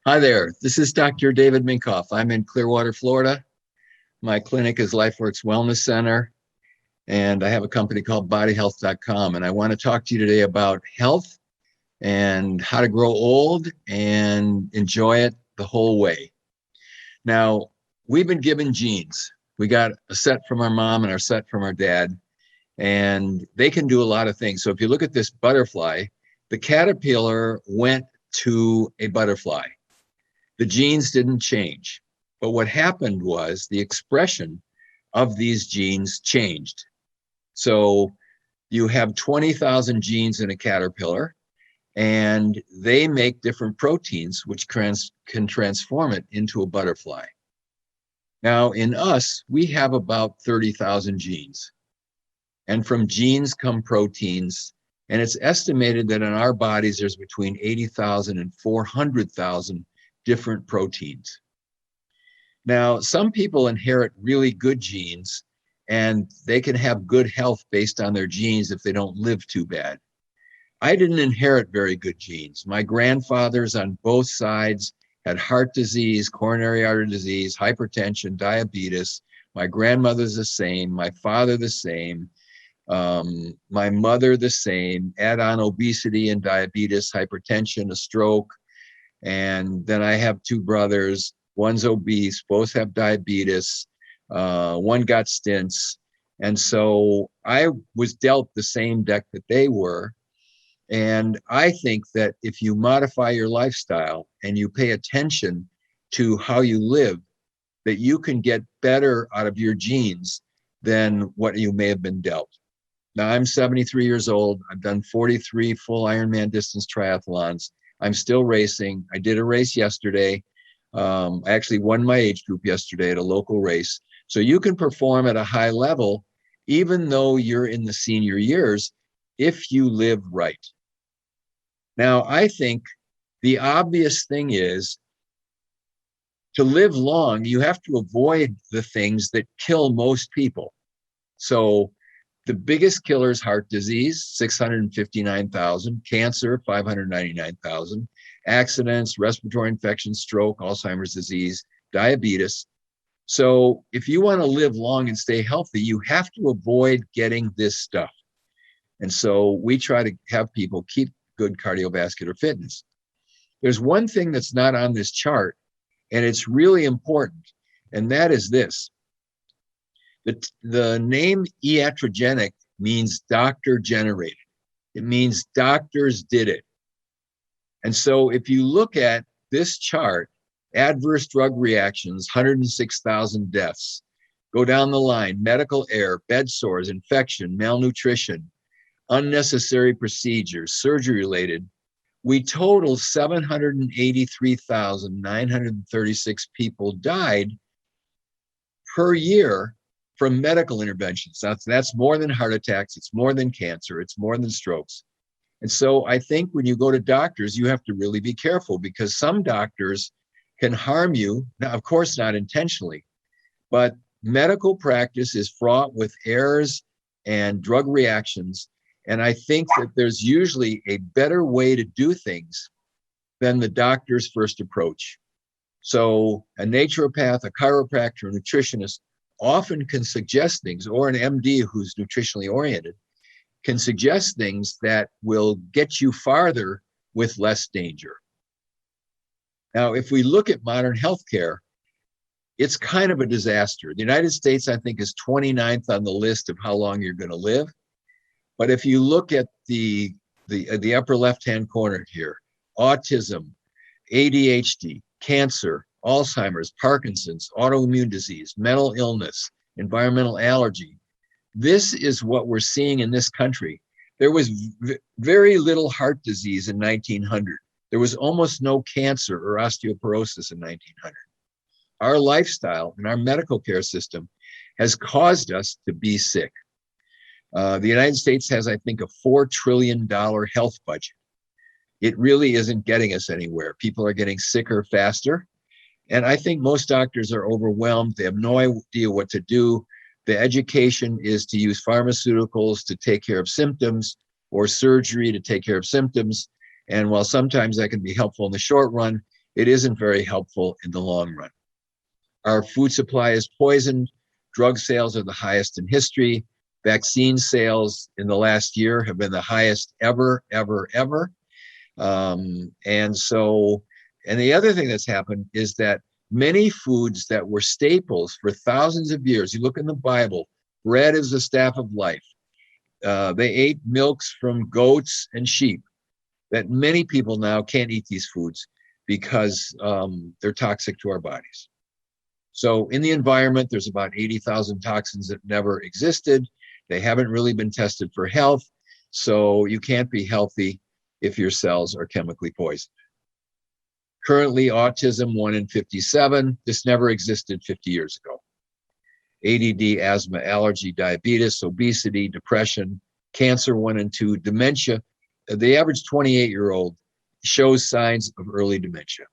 Hi there, this is Dr. David Minkoff. I'm in Clearwater, Florida. My clinic is LifeWorks Wellness Center, and I have a company called bodyhealth.com. And I want to talk to you today about health and how to grow old and enjoy it the whole way. Now, we've been given genes. We got a set from our mom and our set from our dad, and they can do a lot of things. So if you look at this butterfly, the caterpillar went to a butterfly. The genes didn't change, but what happened was the expression of these genes changed. So you have 20,000 genes in a caterpillar, and they make different proteins which can transform it into a butterfly. Now, in us, we have about 30,000 genes, and from genes come proteins, and it's estimated that in our bodies there's between 80,000 and 400,000 different proteins. Now, some people inherit really good genes, and they can have good health based on their genes if they don't live too bad. I didn't inherit very good genes. My grandfathers on both sides had heart disease, coronary artery disease, hypertension, diabetes. My grandmother's the same, my father the same, my mother the same, add on obesity and diabetes, hypertension, a stroke. And then I have two brothers, one's obese, both have diabetes, one got stents. And so I was dealt the same deck that they were. And I think that if you modify your lifestyle and you pay attention to how you live, that you can get better out of your genes than what you may have been dealt. Now, I'm 73 years old. I've done 43 full Ironman distance triathlons. I'm still racing. I did a race yesterday. I actually won my age group yesterday at a local race. So you can perform at a high level, even though you're in the senior years, if you live right. Now, I think the obvious thing is to live long, you have to avoid the things that kill most people. So the biggest killer is heart disease, 659,000, cancer, 599,000, accidents, respiratory infection, stroke, Alzheimer's disease, diabetes. So if you want to live long and stay healthy, you have to avoid getting this stuff. And so we try to have people keep good cardiovascular fitness. There's one thing that's not on this chart, and it's really important, and that is this. The name Iatrogenic means doctor generated. It means doctors did it. And so if you look at this chart, adverse drug reactions, 106,000 deaths, go down the line, medical error, bed sores, infection, malnutrition, unnecessary procedures, surgery related, we total 783,936 people died per year from medical interventions. That's more than heart attacks, it's more than cancer, it's more than strokes. And so I think when you go to doctors, you have to really be careful, because some doctors can harm you. Now, of course, not intentionally, but medical practice is fraught with errors and drug reactions. And I think that there's usually a better way to do things than the doctor's first approach. So a naturopath, a chiropractor, a nutritionist often can suggest things, or an MD who's nutritionally oriented can suggest things that will get you farther with less danger. Now, if we look at modern healthcare, it's kind of a disaster. The United States, I think, is 29th on the list of how long you're going to live. But if you look at the upper left-hand corner here, autism, ADHD, cancer, Alzheimer's, Parkinson's, autoimmune disease, mental illness, environmental allergy. This is what we're seeing in this country. There was very little heart disease in 1900. There was almost no cancer or osteoporosis in 1900. Our lifestyle and our medical care system has caused us to be sick. The United States has, I think, a $4 trillion health budget. It really isn't getting us anywhere. People are getting sicker faster. And I think most doctors are overwhelmed. They have no idea what to do. The education is to use pharmaceuticals to take care of symptoms, or surgery to take care of symptoms. And while sometimes that can be helpful in the short run, it isn't very helpful in the long run. Our food supply is poisoned. Drug sales are the highest in history. Vaccine sales in the last year have been the highest ever, ever, ever. And the other thing that's happened is that many foods that were staples for thousands of years, you look in the Bible, bread is the staff of life. They ate milks from goats and sheep, that many people now can't eat these foods because they're toxic to our bodies. So in the environment, there's about 80,000 toxins that never existed. They haven't really been tested for health. So you can't be healthy if your cells are chemically poisoned. Currently, autism, 1 in 57. This never existed 50 years ago. ADD, asthma, allergy, diabetes, obesity, depression, cancer, 1 in 2, dementia. The average 28-year-old shows signs of early dementia.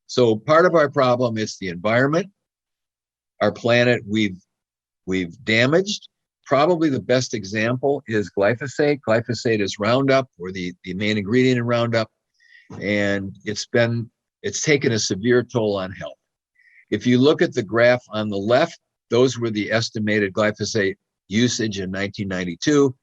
So part of our problem is the environment. Our planet we've damaged. Probably the best example is glyphosate. Glyphosate is Roundup, or the main ingredient in Roundup, and it's taken a severe toll on health. If you look at the graph on the left, those were the estimated glyphosate usage in 1992.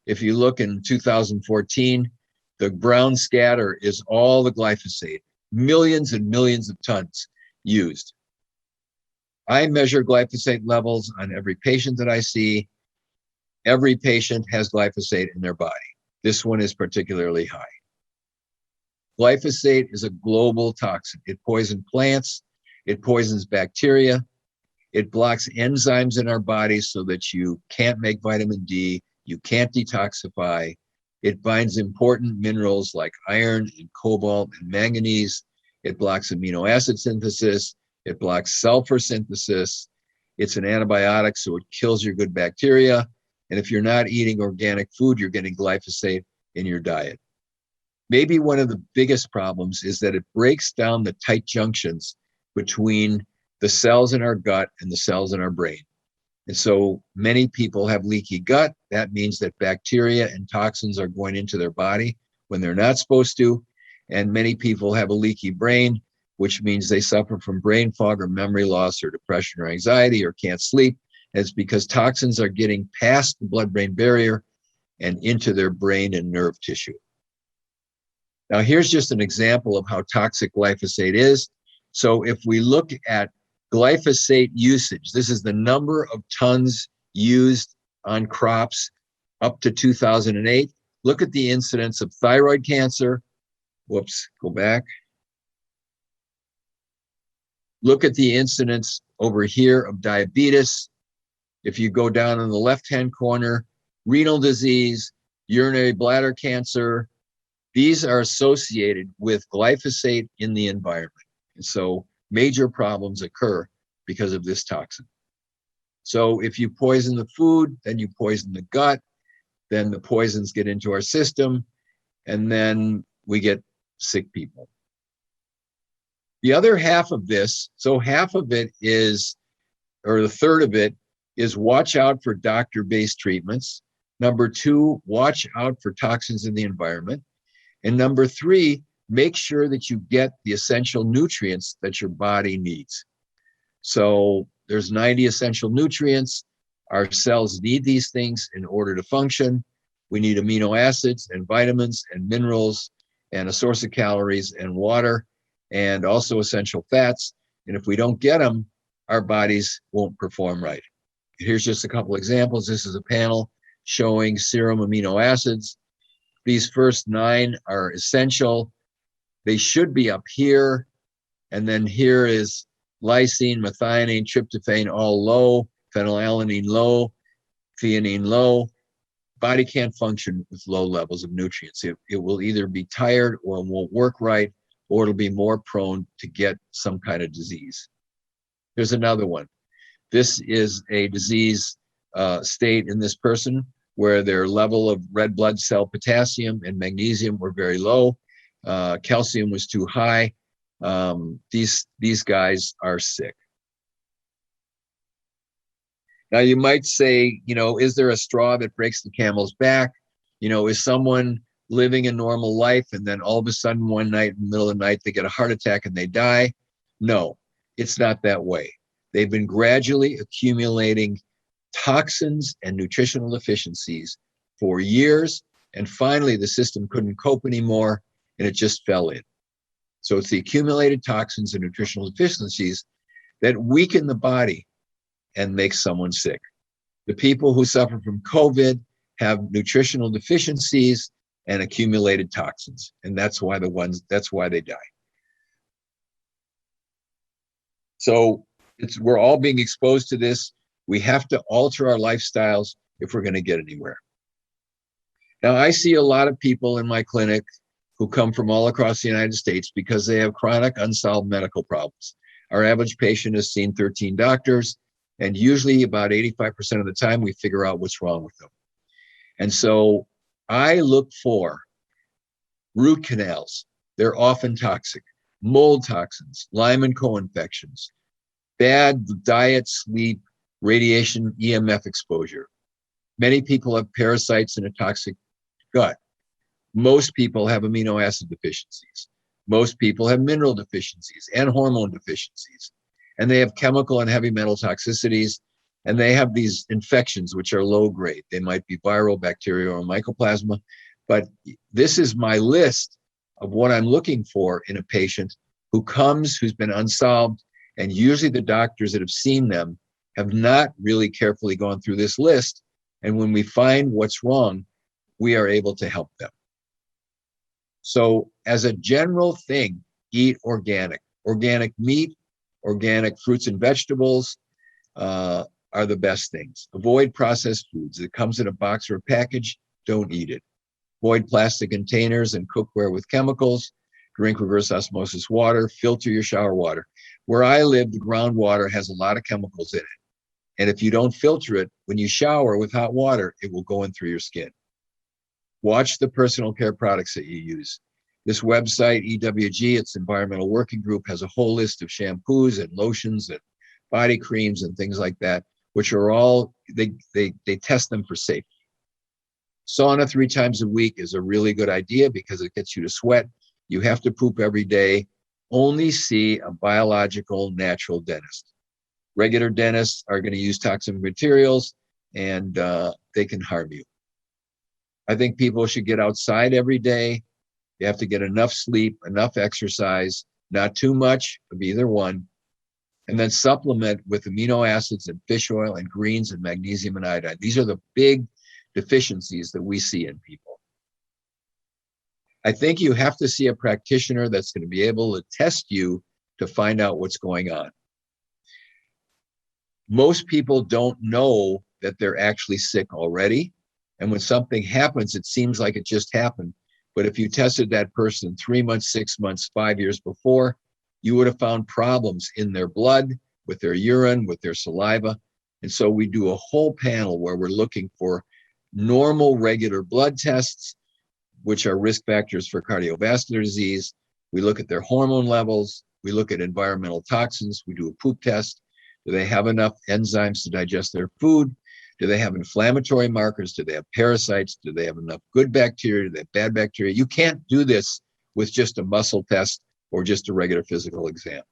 If you look in 2014, the brown scatter is all the glyphosate, millions and millions of tons used. I measure glyphosate levels on every patient that I see. Every patient has glyphosate in their body. This one is particularly high. Glyphosate is a global toxin. It poisons plants. It poisons bacteria. It blocks enzymes in our bodies so that you can't make vitamin D. You can't detoxify. It binds important minerals like iron and cobalt and manganese. It blocks amino acid synthesis. It blocks sulfur synthesis. It's an antibiotic, so it kills your good bacteria. And if you're not eating organic food, you're getting glyphosate in your diet. Maybe one of the biggest problems is that it breaks down the tight junctions between the cells in our gut and the cells in our brain. And so many people have leaky gut. That means that bacteria and toxins are going into their body when they're not supposed to. And many people have a leaky brain, which means they suffer from brain fog or memory loss or depression or anxiety or can't sleep. And it's because toxins are getting past the blood-brain barrier and into their brain and nerve tissue. Now, here's just an example of how toxic glyphosate is. So if we look at glyphosate usage, this is the number of tons used on crops up to 2008. Look at the incidence of thyroid cancer. Whoops, go back. Look at the incidence over here of diabetes. If you go down in the left-hand corner, renal disease, urinary bladder cancer, these are associated with glyphosate in the environment. And so major problems occur because of this toxin. So if you poison the food, then you poison the gut, then the poisons get into our system, and then we get sick people. The other half of this, so half of it is, or the third of it, is watch out for doctor-based treatments. Number 2, watch out for toxins in the environment. And number 3, make sure that you get the essential nutrients that your body needs. So there's 90 essential nutrients. Our cells need these things in order to function. We need amino acids and vitamins and minerals and a source of calories and water and also essential fats. And if we don't get them, our bodies won't perform right. Here's just a couple examples. This is a panel showing serum amino acids. These first 9 are essential. They should be up here. And then here is lysine, methionine, tryptophan, all low, phenylalanine low, theanine low. Body can't function with low levels of nutrients. It will either be tired or it won't work right, or it'll be more prone to get some kind of disease. There's another one. This is a disease state in this person where their level of red blood cell potassium and magnesium were very low. Calcium was too high. These guys are sick. Now you might say, is there a straw that breaks the camel's back? Is someone living a normal life, and then all of a sudden one night in the middle of the night, they get a heart attack and they die. No, it's not that way. They've been gradually accumulating toxins and nutritional deficiencies for years, and finally the system couldn't cope anymore and it just fell in. So it's the accumulated toxins and nutritional deficiencies that weaken the body and make someone sick. The people who suffer from COVID have nutritional deficiencies and accumulated toxins, and that's why they die. So we're all being exposed to this. We have to alter our lifestyles if we're going to get anywhere. Now, I see a lot of people in my clinic who come from all across the United States because they have chronic unsolved medical problems. Our average patient has seen 13 doctors, and usually about 85% of the time we figure out what's wrong with them. And so I look for root canals. They're often toxic. Mold toxins, Lyme and co-infections, bad diet, sleep, radiation, EMF exposure. Many people have parasites in a toxic gut. Most people have amino acid deficiencies. Most people have mineral deficiencies and hormone deficiencies. And they have chemical and heavy metal toxicities. And they have these infections, which are low grade. They might be viral, bacterial, or mycoplasma. But this is my list of what I'm looking for in a patient who comes, who's been unsolved. And usually the doctors that have seen them have not really carefully gone through this list. And when we find what's wrong, we are able to help them. So as a general thing, eat organic. Organic meat, organic fruits and vegetables are the best things. Avoid processed foods. It comes in a box or a package, don't eat it. Avoid plastic containers and cookware with chemicals. Drink reverse osmosis water. Filter your shower water. Where I live, the groundwater has a lot of chemicals in it. And if you don't filter it, when you shower with hot water, it will go in through your skin. Watch the personal care products that you use. This website, EWG, its environmental working group, has a whole list of shampoos and lotions and body creams and things like that, which are all, they test them for safety. Sauna 3 times a week is a really good idea because it gets you to sweat. You have to poop every day. Only see a biological, natural dentist. Regular dentists are going to use toxic materials and they can harm you. I think people should get outside every day. You have to get enough sleep, enough exercise, not too much of either one, and then supplement with amino acids and fish oil and greens and magnesium and iodine. These are the big deficiencies that we see in people. I think you have to see a practitioner that's going to be able to test you to find out what's going on. Most people don't know that they're actually sick already. And when something happens, it seems like it just happened. But if you tested that person 3 months, 6 months, 5 years before, you would have found problems in their blood, with their urine, with their saliva. And so we do a whole panel where we're looking for normal, regular blood tests, which are risk factors for cardiovascular disease. We look at their hormone levels. We look at environmental toxins. We do a poop test. Do they have enough enzymes to digest their food? Do they have inflammatory markers? Do they have parasites? Do they have enough good bacteria? Do they have bad bacteria? You can't do this with just a muscle test or just a regular physical exam.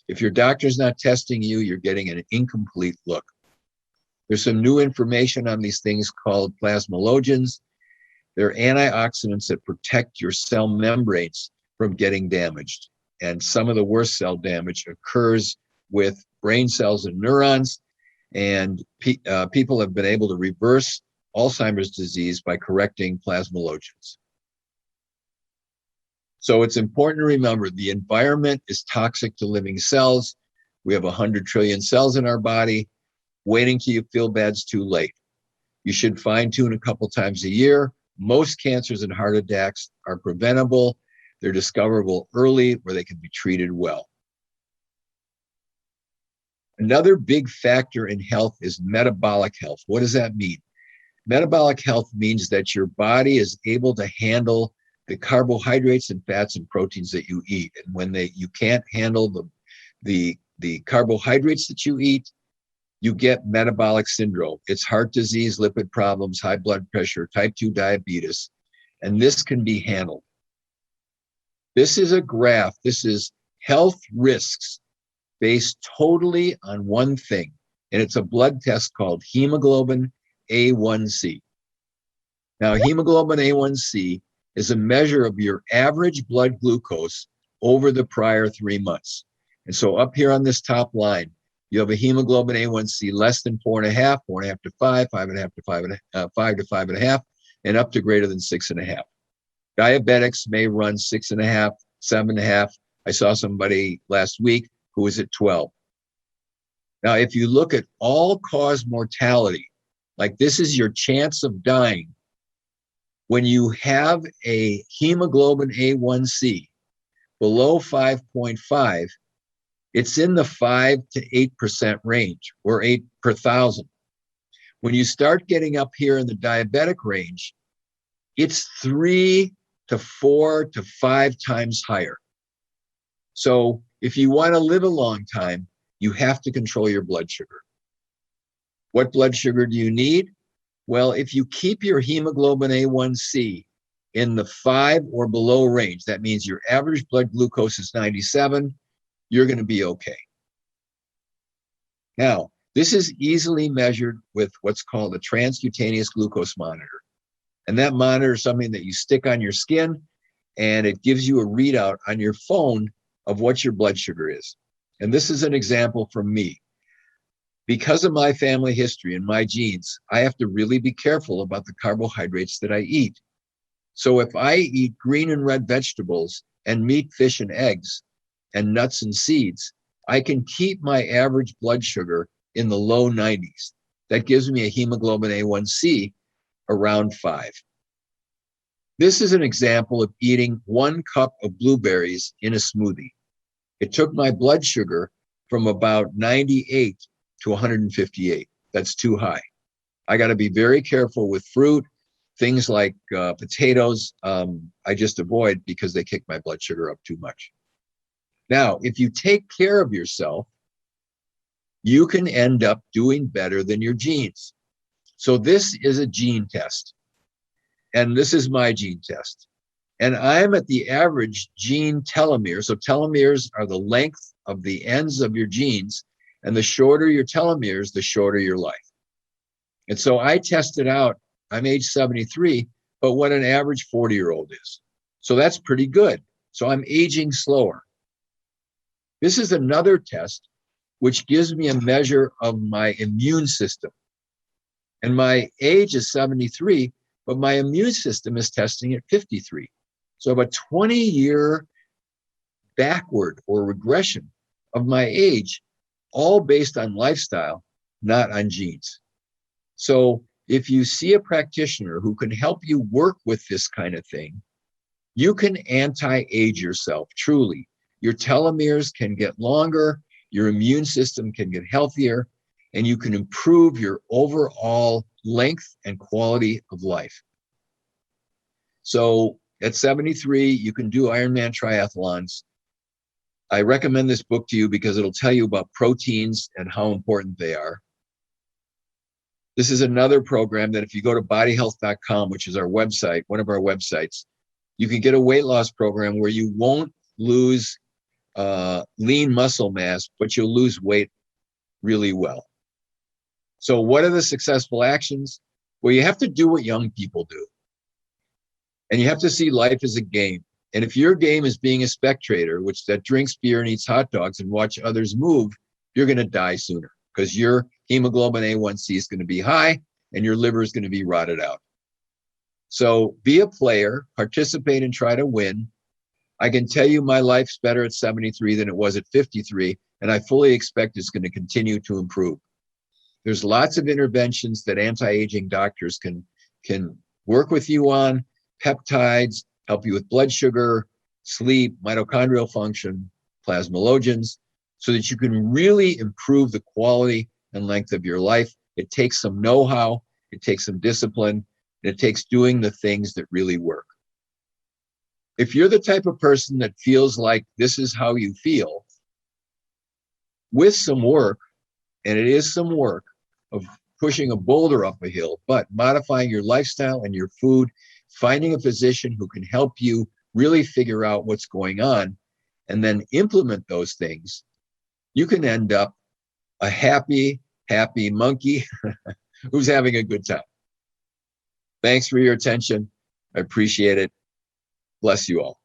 If your doctor's not testing you, you're getting an incomplete look. There's some new information on these things called plasmalogens. They're antioxidants that protect your cell membranes from getting damaged. And some of the worst cell damage occurs with brain cells and neurons. And people have been able to reverse Alzheimer's disease by correcting plasmalogens. So it's important to remember the environment is toxic to living cells. We have 100 trillion cells in our body. Waiting till you feel bad's too late. You should fine tune a couple times a year. Most cancers and heart attacks are preventable. They're discoverable early where they can be treated well. Another big factor in health is metabolic health. What does that mean? Metabolic health means that your body is able to handle the carbohydrates and fats and proteins that you eat. And when you can't handle the carbohydrates that you eat, you get metabolic syndrome. It's heart disease, lipid problems, high blood pressure, type 2 diabetes. and this can be handled. This is a graph. This is health risks based totally on one thing, and it's a blood test called hemoglobin A1C. Now, hemoglobin A1C is a measure of your average blood glucose over the prior 3 months. And so up here on this top line, you have a hemoglobin A1C less than 4.5, 4.5 to 5, 5.5 to 5 to 5.5, and up to greater than 6.5. Diabetics may run 6.5, 7.5. I saw somebody last week who was at 12. Now, if you look at all-cause mortality, like this is your chance of dying, when you have a hemoglobin A1C below 5.5, it's in the 5 to 8% range, or 8 per thousand. When you start getting up here in the diabetic range, it's 3 to 4 to 5 times higher. So if you want to live a long time, you have to control your blood sugar. What blood sugar do you need? Well, if you keep your hemoglobin A1C in the 5 or below range, that means your average blood glucose is 97, you're going to be okay. Now, this is easily measured with what's called a transcutaneous glucose monitor. And that monitor is something that you stick on your skin, and it gives you a readout on your phone of what your blood sugar is. And this is an example from me. Because of my family history and my genes, I have to really be careful about the carbohydrates that I eat. So if I eat green and red vegetables and meat, fish, and eggs, and nuts and seeds, I can keep my average blood sugar in the low 90s. That gives me a hemoglobin A1C around 5. This is an example of eating 1 cup of blueberries in a smoothie. It took my blood sugar from about 98 to 158. That's too high. I got to be very careful with fruit. Things like potatoes, I just avoid because they kick my blood sugar up too much. Now, if you take care of yourself, you can end up doing better than your genes. So this is a gene test. And this is my gene test. And I'm at the average gene telomere. So telomeres are the length of the ends of your genes. And the shorter your telomeres, the shorter your life. And so I tested out, I'm age 73, but what an average 40-year-old is. So that's pretty good. So I'm aging slower. This is another test which gives me a measure of my immune system. And my age is 73, but my immune system is testing at 53. So I have a 20-year backward or regression of my age, all based on lifestyle, not on genes. So if you see a practitioner who can help you work with this kind of thing, you can anti-age yourself, truly. Your telomeres can get longer, your immune system can get healthier, and you can improve your overall length and quality of life. So at 73, you can do Ironman triathlons. I recommend this book to you because it'll tell you about proteins and how important they are. This is another program that if you go to bodyhealth.com, which is our website, one of our websites, you can get a weight loss program where you won't lose lean muscle mass, but you'll lose weight really well. So what are the successful actions? Well, you have to do what young people do. And you have to see life as a game. And if your game is being a spectator, which that drinks beer and eats hot dogs and watch others move, you're going to die sooner because your hemoglobin A1C is going to be high and your liver is going to be rotted out. So be a player, participate and try to win. I can tell you my life's better at 73 than it was at 53, and I fully expect it's going to continue to improve. There's lots of interventions that anti-aging doctors can work with you on, peptides, help you with blood sugar, sleep, mitochondrial function, plasmalogens, so that you can really improve the quality and length of your life. It takes some know-how, it takes some discipline, and it takes doing the things that really work. If you're the type of person that feels like this is how you feel, with some work, and it is some work of pushing a boulder up a hill, but modifying your lifestyle and your food, finding a physician who can help you really figure out what's going on and then implement those things, you can end up a happy monkey who's having a good time. Thanks for your attention. I appreciate it. Bless you all.